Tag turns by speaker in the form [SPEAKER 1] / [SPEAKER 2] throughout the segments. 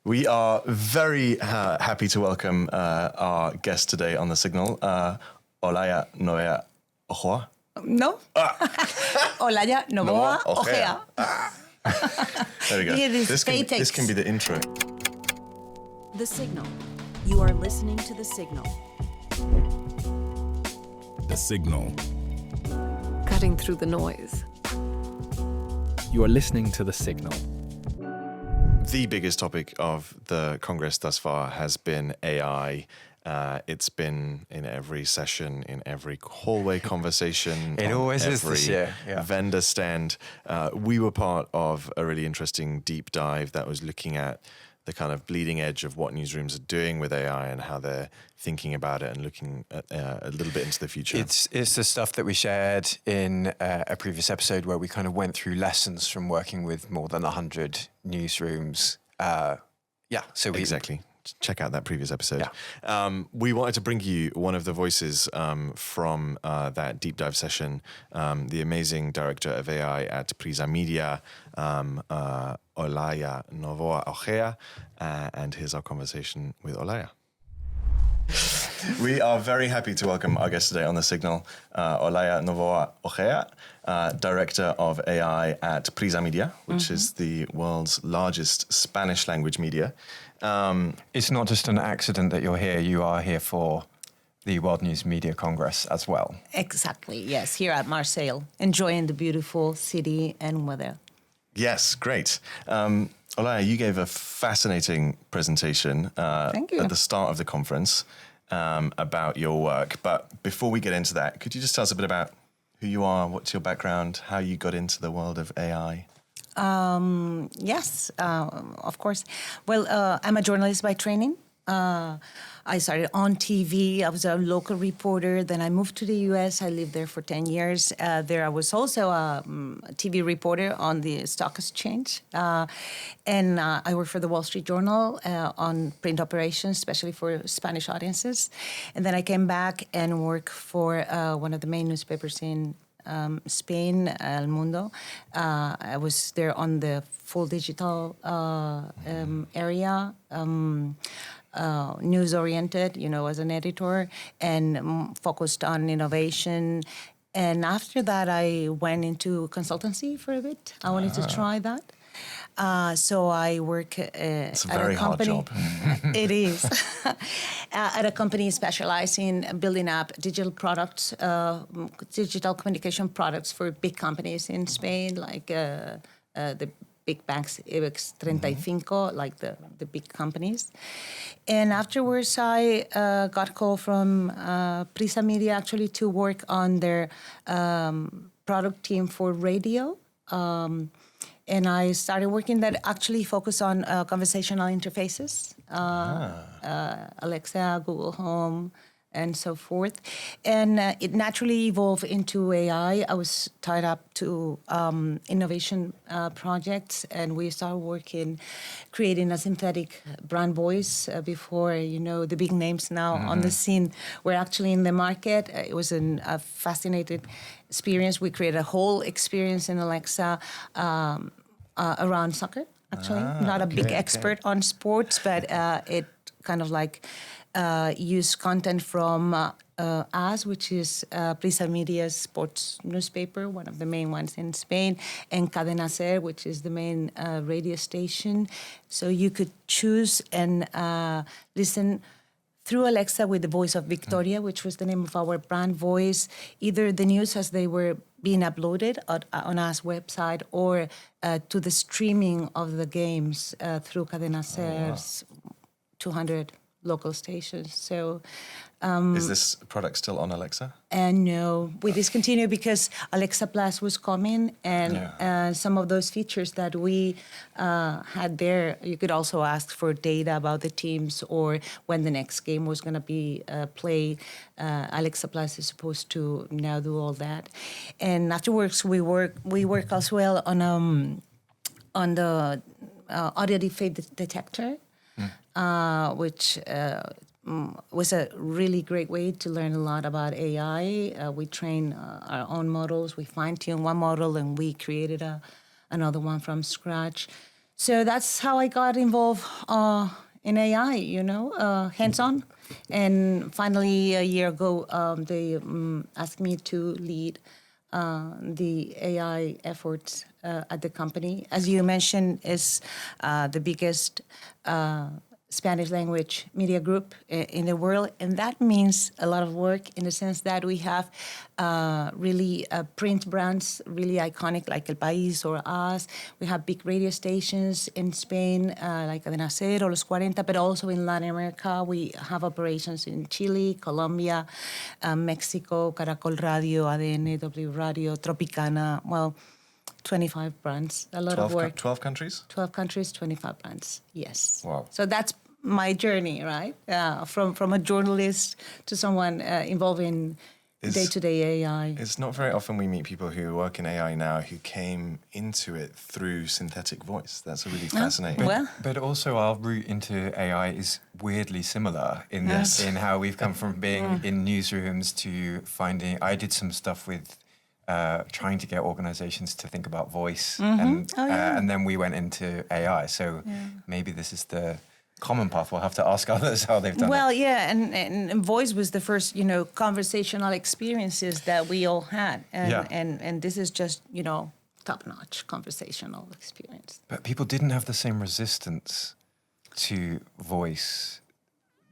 [SPEAKER 1] We are very happy to welcome our guest today on the signal, Olalla Novoa Ojea.
[SPEAKER 2] No? Olalla Novoa Ojea.
[SPEAKER 1] There we go. This can be the intro.
[SPEAKER 3] The Signal. You are listening to The Signal.
[SPEAKER 4] The Signal.
[SPEAKER 5] Cutting through the noise.
[SPEAKER 6] You are listening to The Signal.
[SPEAKER 1] The biggest topic of the Congress thus far has been AI. It's been in every session, in every hallway conversation.
[SPEAKER 7] It always is this year.
[SPEAKER 1] Yeah. Vendor stand. We were part of a really interesting deep dive that was looking at the kind of bleeding edge of what newsrooms are doing with AI and how they're thinking about it and looking at, a little bit into the future.
[SPEAKER 7] It's the stuff that we shared in a previous episode where we kind of went through lessons from working with more than 100 newsrooms.
[SPEAKER 1] Exactly. Check out that previous episode.
[SPEAKER 7] Yeah.
[SPEAKER 1] We wanted to bring you one of the voices from that deep dive session, the amazing director of AI at PRISA Media, Olalla Novoa Ojea, and here's our conversation with Olalla. We are very happy to welcome our guest today on the signal, Olalla Novoa Ojea, director of AI at PRISA Media, which is the world's largest Spanish language media.
[SPEAKER 7] It's not just an accident that you're here. You are here for the World News Media Congress as well.
[SPEAKER 2] Exactly, yes, here at Marseille, enjoying the beautiful city and weather.
[SPEAKER 1] Yes, great. Olalla, you gave a fascinating presentation
[SPEAKER 2] Thank you.
[SPEAKER 1] at the start of the conference about your work. But before we get into that, could you just tell us a bit about who you are, what's your background, how you got into the world of AI?
[SPEAKER 2] Yes, of course. Well, I'm a journalist by training. I started on TV. I was a local reporter. Then I moved to the U.S. I lived there for 10 years. There I was also a TV reporter on the stock exchange. And I worked for the Wall Street Journal on print operations, especially for Spanish audiences. And then I came back and worked for one of the main newspapers in Spain, El Mundo. I was there on the full digital area, news-oriented, as an editor, and focused on innovation. And after that, I went into consultancy for a bit. I wanted to try that. So I work
[SPEAKER 1] It's a
[SPEAKER 2] at
[SPEAKER 1] very
[SPEAKER 2] a
[SPEAKER 1] hard
[SPEAKER 2] company.
[SPEAKER 1] job.
[SPEAKER 2] It is. At a company specializing in building up digital products, digital communication products for big companies in Spain, like the big banks, IBEX 35, like the big companies. And afterwards, I got a call from PRISA Media actually to work on their product team for radio. And I started working that actually focused on conversational interfaces, Alexa, Google Home, and so forth. And it naturally evolved into AI. I was tied up to innovation projects, and we started working, creating a synthetic brand voice before, the big names now on the scene were actually in the market. It was a fascinating experience. We created a whole experience in Alexa around soccer, actually. Not a big expert on sports, but it kind of like used content from us, which is PRISA Media's sports newspaper, one of the main ones in Spain, and Cadena Ser, which is the main radio station. So you could choose and listen through Alexa with the voice of Victoria, which was the name of our brand voice, either the news as they were being uploaded on our website or to the streaming of the games through Cadena Ser's 200 local stations. So,
[SPEAKER 1] Is this product still on Alexa?
[SPEAKER 2] and no, we discontinued because Alexa Plus was coming, and some of those features that we had there, you could also ask for data about the teams or when the next game was going to be played. Alexa Plus is supposed to now do all that, and afterwards we work as well on the audio deepfake detector, which was a really great way to learn a lot about AI. We train our own models. We fine-tuned one model and we created another one from scratch. So that's how I got involved in AI, hands-on. And finally, a year ago, they asked me to lead the AI efforts at the company. As you mentioned, is the biggest Spanish language media group in the world. And that means a lot of work in the sense that we have really print brands, really iconic like El País or Us. We have big radio stations in Spain like Cadena Cero, Los 40, but also in Latin America. We have operations in Chile, Colombia, Mexico, Caracol Radio, ADN, W Radio, Tropicana, 25 brands, a lot of work.
[SPEAKER 1] 12 countries?
[SPEAKER 2] 12 countries, 25 brands, yes.
[SPEAKER 1] Wow.
[SPEAKER 2] So that's my journey, right? From a journalist to someone involved in day-to-day AI.
[SPEAKER 1] It's not very often we meet people who work in AI now who came into it through synthetic voice. That's really fascinating.
[SPEAKER 7] But also our route into AI is weirdly similar in this, in how we've come from being in newsrooms to finding... I did some stuff with trying to get organizations to think about voice, and then we went into AI. So maybe this is the common path. We'll have to ask others how they've done it.
[SPEAKER 2] Well, yeah, and voice was the first, conversational experiences that we all had, and this is just, top-notch conversational experience.
[SPEAKER 7] But people didn't have the same resistance to voice,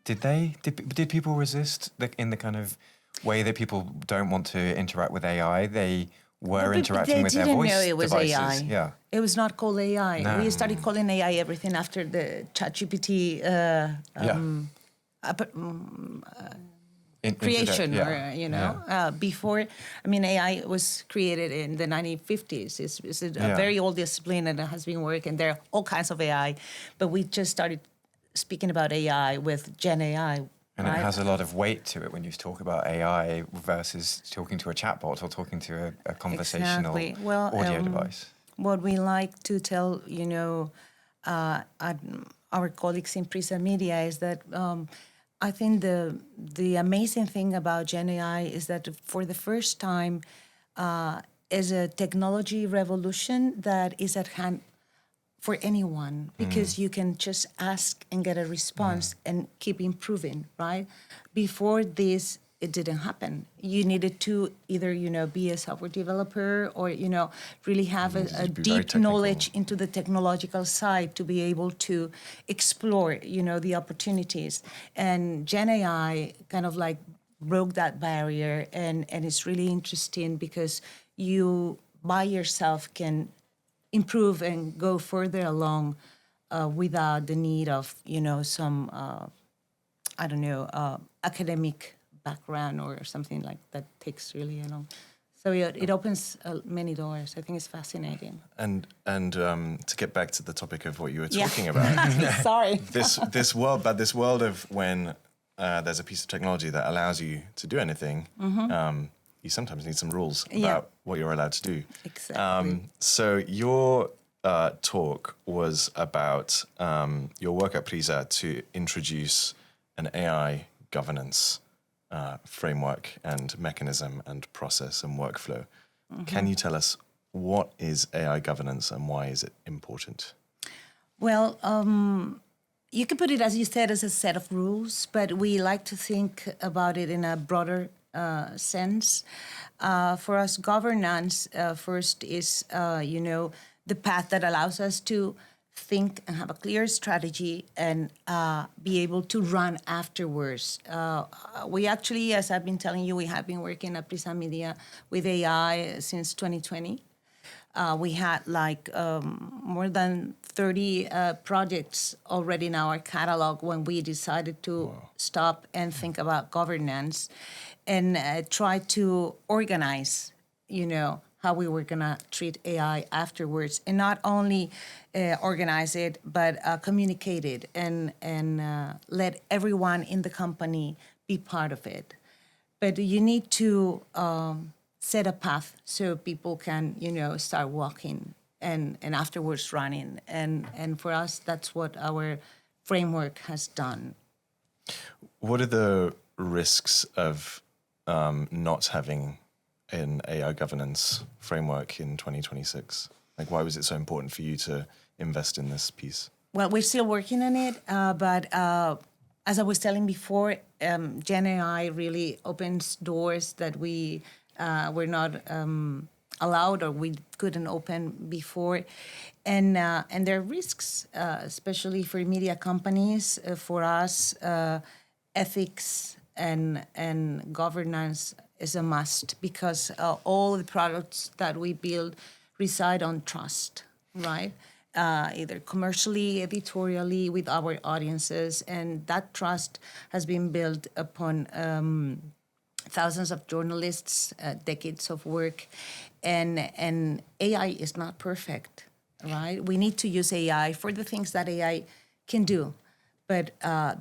[SPEAKER 7] did they? Did people resist in the kind of way that people don't want to interact with AI? They were interacting with their voice
[SPEAKER 2] devices. They didn't know it was
[SPEAKER 7] devices.
[SPEAKER 2] AI.
[SPEAKER 7] Yeah.
[SPEAKER 2] It was not called AI.
[SPEAKER 7] No.
[SPEAKER 2] We started calling AI everything after the ChatGPT creation, before. I mean, AI was created in the 1950s. It's a very old discipline and it has been working. There are all kinds of AI, but we just started speaking about AI with Gen AI.
[SPEAKER 7] And it has a lot of weight to it when you talk about AI versus talking to a chatbot or talking to a conversational audio device.
[SPEAKER 2] What we like to tell, our colleagues in PRISA Media is that I think the amazing thing about Gen AI is that for the first time is a technology revolution that is at hand for anyone, because you can just ask and get a response and keep improving, right? Before this, it didn't happen. You needed to either, be a software developer or, really have a deep knowledge into the technological side to be able to explore, the opportunities. And Gen AI kind of like broke that barrier, and it's really interesting because you by yourself can improve and go further along without the need of, some, academic background or something like that takes really long. So it opens many doors. I think it's fascinating.
[SPEAKER 1] And to get back to the topic of what you were talking about.
[SPEAKER 2] Sorry.
[SPEAKER 1] this world of when there's a piece of technology that allows you to do anything, you sometimes need some rules about what you're allowed to do.
[SPEAKER 2] Exactly.
[SPEAKER 1] So your talk was about your work at PRISA to introduce an AI governance framework and mechanism and process and workflow. Can you tell us what is AI governance and why is it important?
[SPEAKER 2] Well, you can put it, as you said, as a set of rules, but we like to think about it in a broader sense. For us, governance first is, the path that allows us to think and have a clear strategy and be able to run afterwards. We actually, as I've been telling you, we have been working at PRISA Media with AI since 2020. We had more than 30 projects already in our catalog when we decided to stop and think about governance and try to organize, how we were going to treat AI afterwards, and not only organize it, but communicate it and let everyone in the company be part of it. But you need to set a path so people can, start walking and afterwards running. And for us, that's what our framework has done.
[SPEAKER 1] What are the risks of not having an AI governance framework in 2026? Why was it so important for you to invest in this piece?
[SPEAKER 2] Well, we're still working on it, but as I was telling before, Gen AI really opens doors that we were not allowed or we couldn't open before. And there are risks, especially for media companies. For us, ethics and governance is a must, because all the products that we build reside on trust, right? Either commercially, editorially, with our audiences. And that trust has been built upon thousands of journalists, decades of work. And AI is not perfect, right? We need to use AI for the things that AI can do. But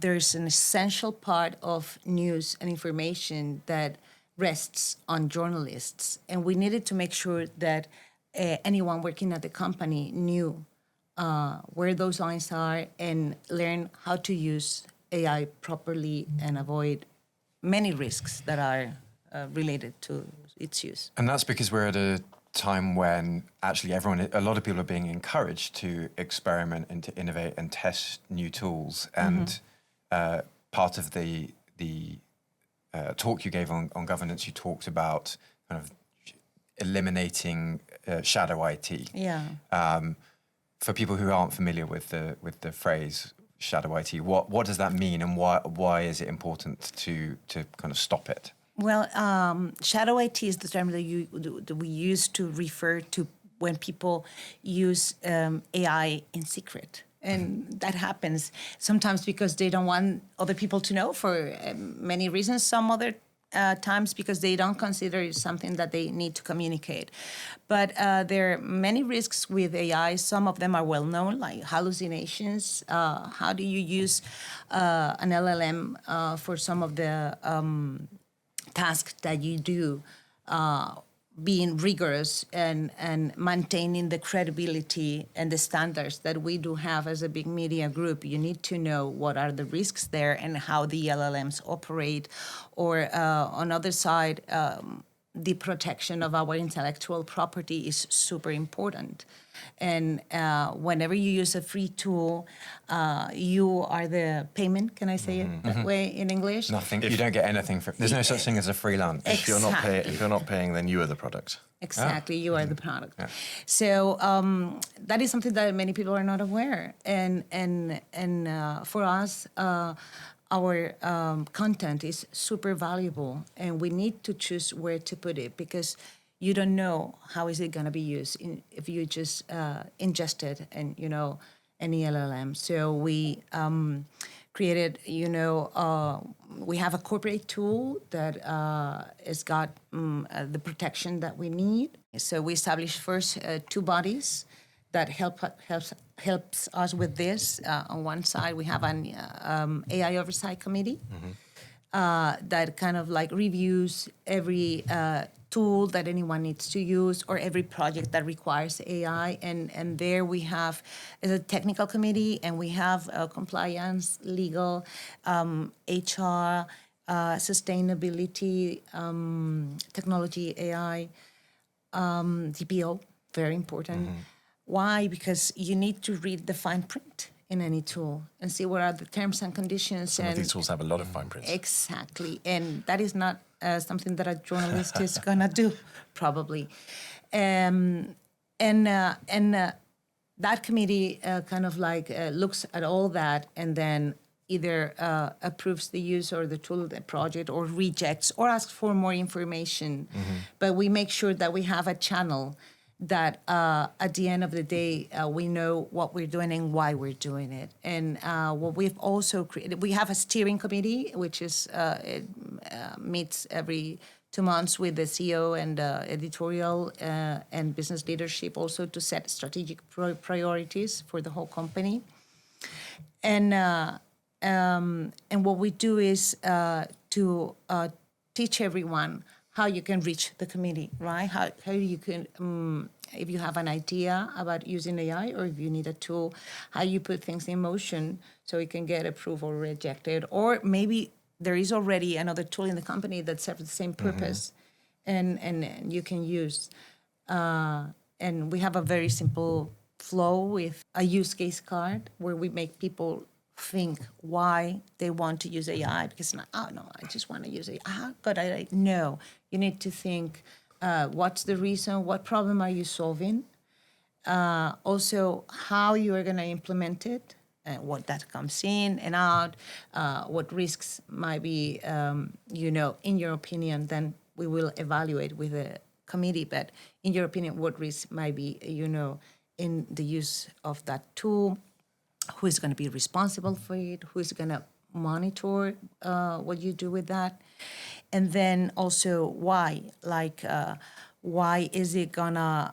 [SPEAKER 2] there's an essential part of news and information that rests on journalists. And we needed to make sure that anyone working at the company knew where those lines are and learn how to use AI properly and avoid many risks that are related to its use.
[SPEAKER 7] And that's because we're at a time when actually a lot of people are being encouraged to experiment and to innovate and test new tools. And part of the talk you gave on governance, you talked about kind of eliminating shadow IT.
[SPEAKER 2] Yeah.
[SPEAKER 7] For people who aren't familiar with the phrase shadow IT, what does that mean, and why is it important to kind of stop it?
[SPEAKER 2] Well, shadow IT is the term that we use to refer to when people use AI in secret. And that happens sometimes because they don't want other people to know for many reasons. Some other times because they don't consider it something that they need to communicate. But there are many risks with AI. Some of them are well known, like hallucinations. How do you use an LLM for some of the tasks that you do, being rigorous and maintaining the credibility and the standards that we do have as a big media group? You need to know what are the risks there and how the LLMs operate. Or on the other side, the protection of our intellectual property is super important. And whenever you use a free tool, you are the payment. Can I say it that way in English?
[SPEAKER 7] Nothing. You don't get anything for. There's no such thing as a free lunch.
[SPEAKER 1] If you're not paying, then you are the product.
[SPEAKER 2] Exactly, you are the product. Yeah. So that is something that many people are not aware. And for us, our content is super valuable, and we need to choose where to put it, because you don't know how is it going to be used if you just ingest it and, any LLM. So we created, we have a corporate tool that has got the protection that we need. So we established first two bodies that helps us with this. On one side, we have an AI oversight committee that kind of like reviews every tool that anyone needs to use or every project that requires AI. And there we have a technical committee, and we have compliance, legal, HR, sustainability, technology, AI, DPO, very important. Why? Because you need to read the fine print in any tool and see what are the terms and conditions.
[SPEAKER 1] Some of these tools have a lot of fine prints.
[SPEAKER 2] Exactly. And that is not something that a journalist is going to do, probably. And that committee kind of like looks at all that and then either approves the use or the tool, the project, or rejects or asks for more information. But we make sure that we have a channel that at the end of the day, we know what we're doing and why we're doing it. And what we've also created, we have a steering committee, which is it meets every 2 months with the CEO and editorial and business leadership, also to set strategic priorities for the whole company. And what we do is to teach everyone how you can reach the committee, right? How you can, if you have an idea about using AI or if you need a tool, how you put things in motion so it can get approved or rejected. Or maybe there is already another tool in the company that serves the same purpose and you can use. And we have a very simple workflow with a use case card where we make people think why they want to use AI, because not, oh no, I just want to use AI. How could I? No, you need to think, what's the reason? What problem are you solving? Also, how you are going to implement it, what that comes in and out, what risks might be, in your opinion. Then we will evaluate with the committee. But in your opinion, what risks might be, in the use of that tool? Who is going to be responsible for it? Who is going to monitor what you do with that? And then also why? Like, why is it going to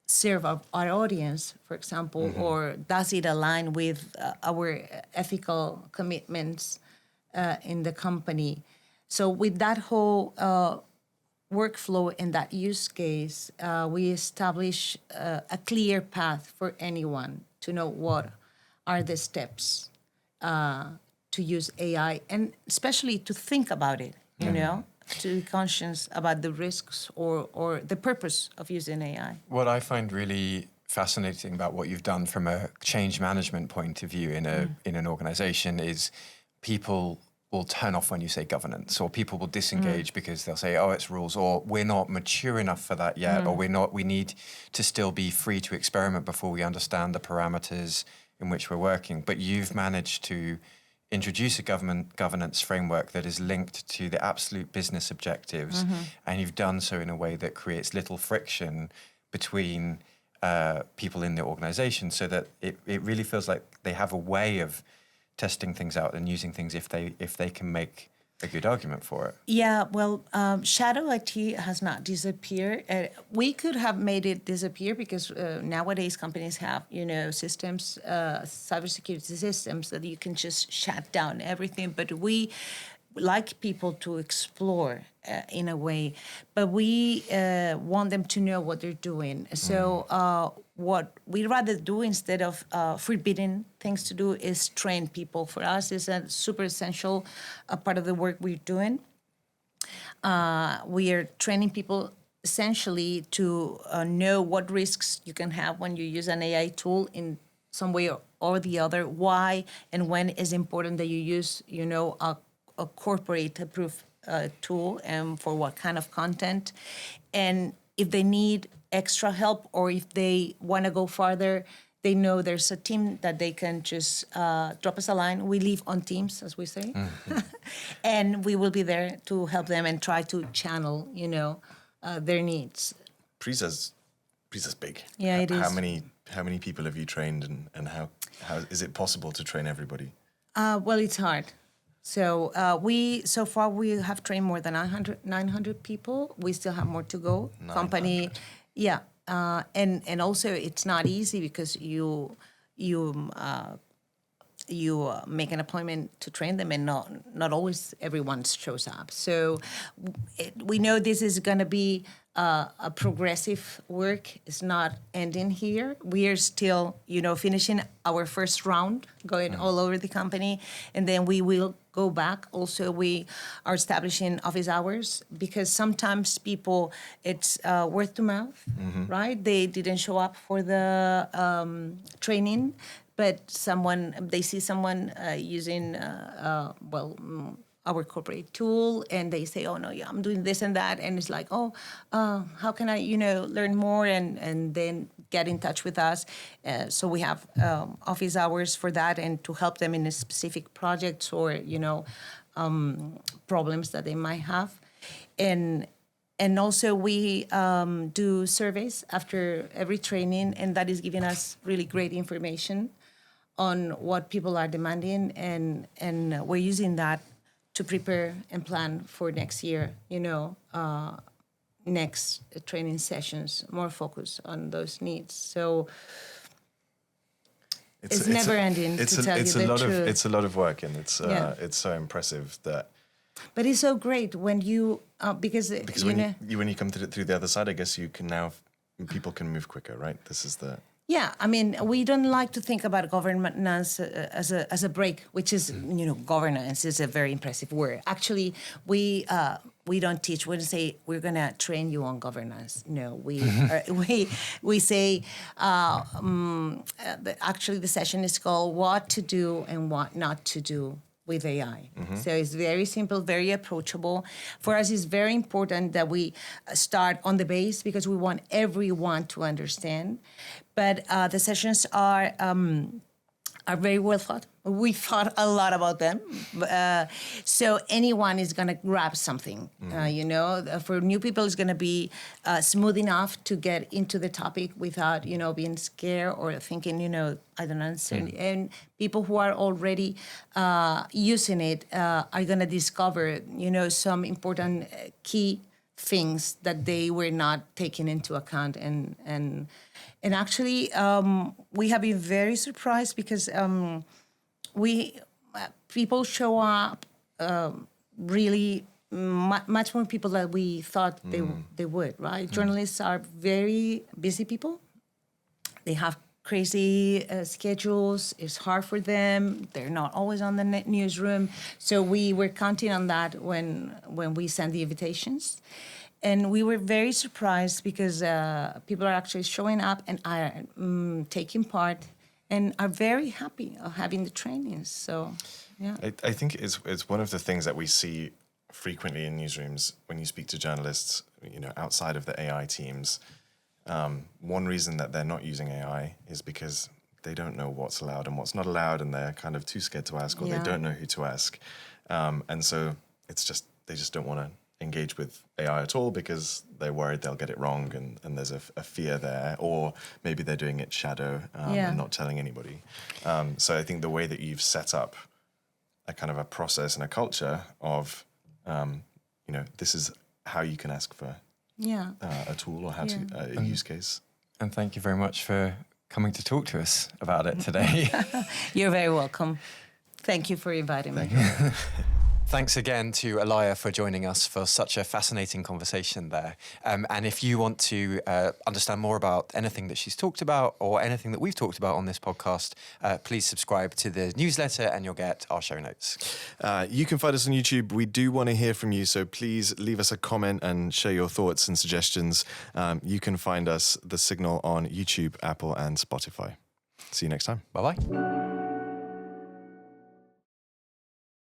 [SPEAKER 2] serve our audience, for example, or does it align with our ethical commitments in the company? So with that whole workflow and that use case, we establish a clear path for anyone to know what are the steps to use AI, and especially to think about it, to be conscious about the risks or the purpose of using AI.
[SPEAKER 7] What I find really fascinating about what you've done from a change management point of view in an organization is people will turn off when you say governance, or people will disengage because they'll say, oh, it's rules, or we're not mature enough for that yet, or we need to still be free to experiment before we understand the parameters in which we're working. But you've managed to introduce a governance framework that is linked to the absolute business objectives, and you've done so in a way that creates little friction between people in the organization, so that it really feels like they have a way of testing things out and using things if they can make a good argument for it.
[SPEAKER 2] Yeah, well, shadow IT has not disappeared. We could have made it disappear because nowadays companies have, systems, cybersecurity systems that you can just shut down everything. But we like people to explore in a way, but we want them to know what they're doing. So what we rather do instead of forbidding things to do is train people. For us, it's a super essential part of the work we're doing. We are training people essentially to know what risks you can have when you use an AI tool in some way or the other, why and when is important that you use, a corporate approved tool, and for what kind of content. And if they need extra help, or if they want to go farther, they know there's a team that they can just drop us a line. We live on Teams, as we say. And we will be there to help them and try to channel, their needs.
[SPEAKER 1] PRISA's big.
[SPEAKER 2] Yeah, it is.
[SPEAKER 1] How many people have you trained, and how is it possible to train everybody?
[SPEAKER 2] Well, it's hard. So so far we have trained more than 900 people. We still have more to go.
[SPEAKER 1] 900.
[SPEAKER 2] Company, yeah, and also it's not easy because you make an appointment to train them, and not always everyone shows up. So we know this is going to be a progressive work. It's not ending here. We are still, finishing our first round, going all over the company, and then we will go back. Also, we are establishing office hours because sometimes people, it's word to mouth, right? They didn't show up for the training, but they see someone using, our corporate tool, and they say, oh, no, yeah, I'm doing this and that. And it's like, how can I, learn more and then get in touch with us. So we have office hours for that, and to help them in a specific projects or, problems that they might have. And also we do surveys after every training, and that is giving us really great information on what people are demanding, and we're using that to prepare and plan for next year, next training sessions, more focus on those needs. So it's never ending, to tell you the truth.
[SPEAKER 1] It's a lot of work, and it's so impressive that.
[SPEAKER 2] But it's so great when you, because
[SPEAKER 1] when you come through the other side, I guess people can move quicker, right? This is the.
[SPEAKER 2] Yeah, I mean, we don't like to think about governance as a break, which is, governance is a very impressive word. Actually, we we don't teach. We don't say we're going to train you on governance. No, we say actually the session is called "What to Do and What Not to Do with AI." So it's very simple, very approachable. For us, it's very important that we start on the base because we want everyone to understand. But the sessions are very well thought. We thought a lot about them. So anyone is going to grab something, For new people, it's going to be smooth enough to get into the topic without, being scared or thinking, I don't understand. And people who are already using it are going to discover, some important key things that they were not taking into account. And actually, we have been very surprised because people show up really much more people than we thought they would, right? Journalists are very busy people. They have crazy schedules. It's hard for them. They're not always on the newsroom. So we were counting on that when we sent the invitations. And we were very surprised because people are actually showing up and are taking part and are very happy of having the trainings. So, yeah.
[SPEAKER 1] I think it's one of the things that we see frequently in newsrooms when you speak to journalists, outside of the AI teams. One reason that they're not using AI is because they don't know what's allowed and what's not allowed, and they're kind of too scared to ask, or they don't know who to ask. And so they just don't want to engage with AI at all because they're worried they'll get it wrong, and there's a fear there, or maybe they're doing it shadow and not telling anybody. So I think the way that you've set up a kind of a process and a culture of, this is how you can ask for a tool or how to a use case.
[SPEAKER 7] And thank you very much for coming to talk to us about it today.
[SPEAKER 2] You're very welcome. Thank you for inviting me.
[SPEAKER 7] Thanks again to Olalla for joining us for such a fascinating conversation there. And if you want to understand more about anything that she's talked about or anything that we've talked about on this podcast, please subscribe to the newsletter and you'll get our show notes.
[SPEAKER 1] You can find us on YouTube. We do want to hear from you, so please leave us a comment and share your thoughts and suggestions. You can find us, The Signal, on YouTube, Apple and Spotify. See you next time.
[SPEAKER 7] Bye-bye.